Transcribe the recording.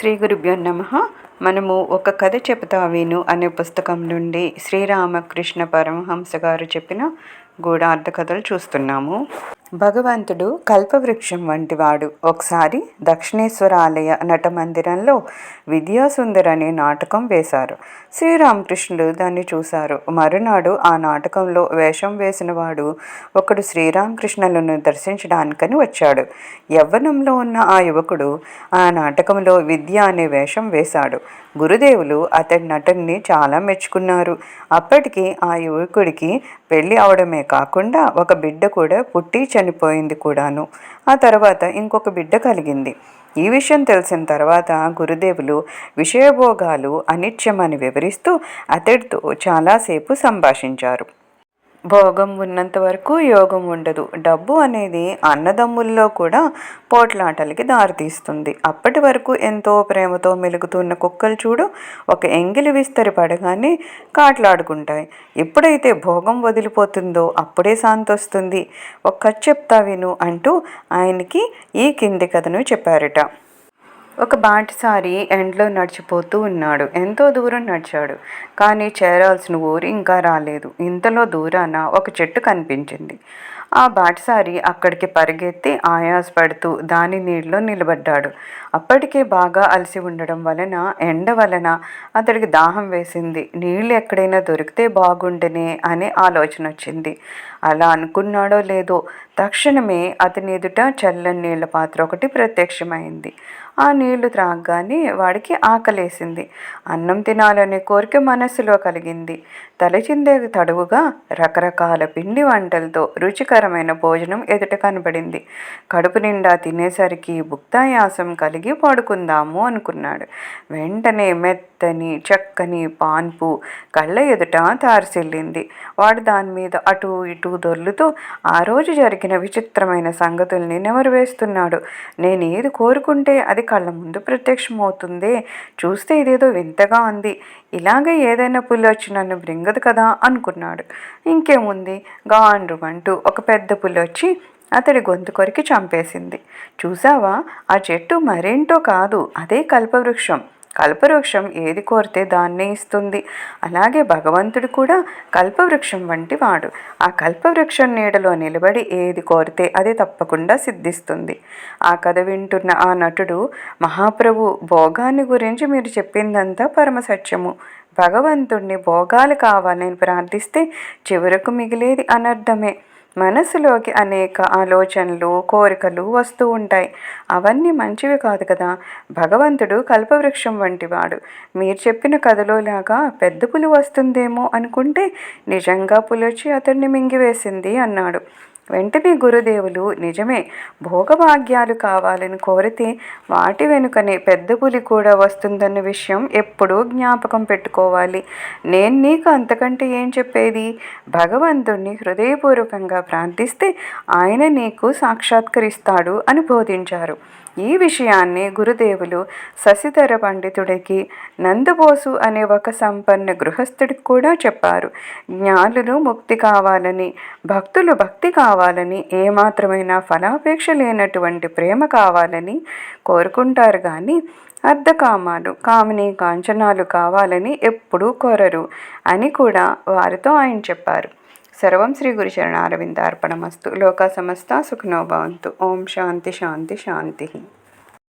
శ్రీ గురుభ్యో నమః. మనము ఒక కథ చెబుతా విను అనే పుస్తకం నుండి శ్రీరామకృష్ణ పరమహంస గారు చెప్పిన గూఢార్థ కథలు చూస్తున్నాము. భగవంతుడు కల్పవృక్షం వంటివాడు. ఒకసారి దక్షిణేశ్వర ఆలయ నటమందిరంలో విద్యాసుందర్ అనే నాటకం వేశారు. శ్రీరామకృష్ణుడు దాన్ని చూశారు. మరునాడు ఆ నాటకంలో వేషం వేసిన వాడు ఒకడు శ్రీరామకృష్ణులను దర్శించడానికని వచ్చాడు. యవ్వనంలో ఉన్న ఆ యువకుడు ఆ నాటకంలో విద్య అనే వేషం వేశాడు. గురుదేవులు అతడి నటనని చాలా మెచ్చుకున్నారు. అప్పటికి ఆ యువకుడికి పెళ్లి అవడమే కాకుండా ఒక బిడ్డ కూడా పుట్టి చనిపోయింది కూడాను. ఆ తర్వాత ఇంకొక బిడ్డ కలిగింది. ఈ విషయం తెలిసిన తర్వాత గురుదేవులు విషయభోగాలు అనిత్యమని వివరిస్తూ అతడితో చాలాసేపు సంభాషించారు. భోగం ఉన్నంత వరకు యోగం ఉండదు. డబ్బు అనేది అన్నదమ్ముల్లో కూడా పోట్లాటలకి దారితీస్తుంది. అప్పటి వరకు ఎంతో ప్రేమతో మెలుగుతున్న కుక్కలు చూడు, ఒక ఎంగిలి విస్తరి పడగానే కాట్లాడుకుంటాయి. ఎప్పుడైతే భోగం వదిలిపోతుందో అప్పుడే శాంతి వస్తుంది. ఒక కథ చెప్తా విను అంటూ ఆయనకి ఈ కింది కథను చెప్పారట. ఒక బాటసారి ఎండలో నడిచిపోతూ ఉన్నాడు. ఎంతో దూరం నడిచాడు, కానీ చేరాల్సిన ఊరు ఇంకా రాలేదు. ఇంతలో దూరాన ఒక చెట్టు కనిపించింది. ఆ బాటసారి అక్కడికి పరిగెత్తి ఆయాసపడుతూ దాని నీళ్ళలో నిలబడ్డాడు. అప్పటికే బాగా అలసి ఉండడం వలన, ఎండ వలన అతడికి దాహం వేసింది. నీళ్ళు ఎక్కడైనా దొరికితే బాగుండనే అనే ఆలోచన వచ్చింది. అలా అనుకున్నాడో లేదో తక్షణమే అతని ఎదుట చల్లని నీళ్ల పాత్ర ఒకటి ప్రత్యక్షమైంది. ఆ నీళ్లు త్రాగగానే వాడికి ఆకలేసింది. అన్నం తినాలనే కోరిక మనస్సులో కలిగింది. తలచిందే తడువుగా రకరకాల పిండి వంటలతో రుచికరమైన భోజనం ఎదుట కనబడింది. కడుపు నిండా తినేసరికి భుక్తాయాసం కలిగి పడుకుందాము అనుకున్నాడు. వెంటనే మెత్తని చక్కని పాన్పు కళ్ళ ఎదుట తారసిల్లింది. వాడు దాని మీద అటు ఇటు దొర్లుతూ ఆ రోజు జరిగిన విచిత్రమైన సంగతుల్ని నెమరు వేస్తున్నాడు. నేను ఏది కోరుకుంటే అది కళ్ళ ముందు ప్రత్యక్షమవుతుందే, చూస్తే ఇదేదో వింతగా ఉంది. ఇలాగే ఏదైనా పులి వచ్చి నన్ను బ్రింగదు కదా అనుకున్నాడు. ఇంకేముంది, గాండ్రుమంటూ ఒక పెద్ద పులి వచ్చి అతడి గొంతు కొరికి చంపేసింది. చూసావా, ఆ చెట్టు మరేంటో కాదు, అదే కల్పవృక్షం. కల్పవృక్షం ఏది కోరితే దాన్నే ఇస్తుంది. అలాగే భగవంతుడు కూడా కల్పవృక్షం వంటి వాడు. ఆ కల్పవృక్షం నీడలో నిలబడి ఏది కోరితే అది తప్పకుండా సిద్ధిస్తుంది. ఆ కథ వింటున్న ఆ నటుడు, మహాప్రభు, భోగాన్ని గురించి మీరు చెప్పిందంతా పరమసత్యము. భగవంతుణ్ణి భోగాలు కావాలని ప్రార్థిస్తే చివరకు మిగిలేది అనర్థమే. మనసులోకి అనేక ఆలోచనలు, కోరికలు వస్తూ ఉంటాయి. అవన్నీ మంచివి కాదు కదా. భగవంతుడు కల్పవృక్షం వంటివాడు. మీరు చెప్పిన కథలో లాగా పెద్ద పులి వస్తుందేమో అనుకుంటే నిజంగా పులి వచ్చి అతన్ని మింగివేసింది అన్నాడు. వెంటనే గురుదేవులు, నిజమే, భోగభాగ్యాలు కావాలని కోరితే వాటి వెనుకనే పెద్ద పులి కూడా వస్తుందన్న విషయం ఎప్పుడూ జ్ఞాపకం పెట్టుకోవాలి. నేను నీకు అంతకంటే ఏం చెప్పేది? భగవంతుణ్ణి హృదయపూర్వకంగా ప్రార్థిస్తే ఆయన నీకు సాక్షాత్కరిస్తాడు అని బోధించారు. ఈ విషయాన్ని గురుదేవులు శశిధర పండితుడికి, నందబోసు అనే ఒక సంపన్న గృహస్థుడికి కూడా చెప్పారు. జ్ఞానులు ముక్తి కావాలని, భక్తులు భక్తి కావాలని, ఏమాత్రమైనా ఫలాపేక్ష లేనటువంటి ప్రేమ కావాలని కోరుకుంటారు కానీ అర్ధకామాలు, కామిని కాంచనాలు కావాలని ఎప్పుడూ కోరరు అని కూడా వారితో ఆయన చెప్పారు. సర్వం శ్రీ గురుచరణారవిందార్పణమస్తు. లోకా సమస్త సుఖినో భవంతు. ఓం శాంతి శాంతి శాంతి.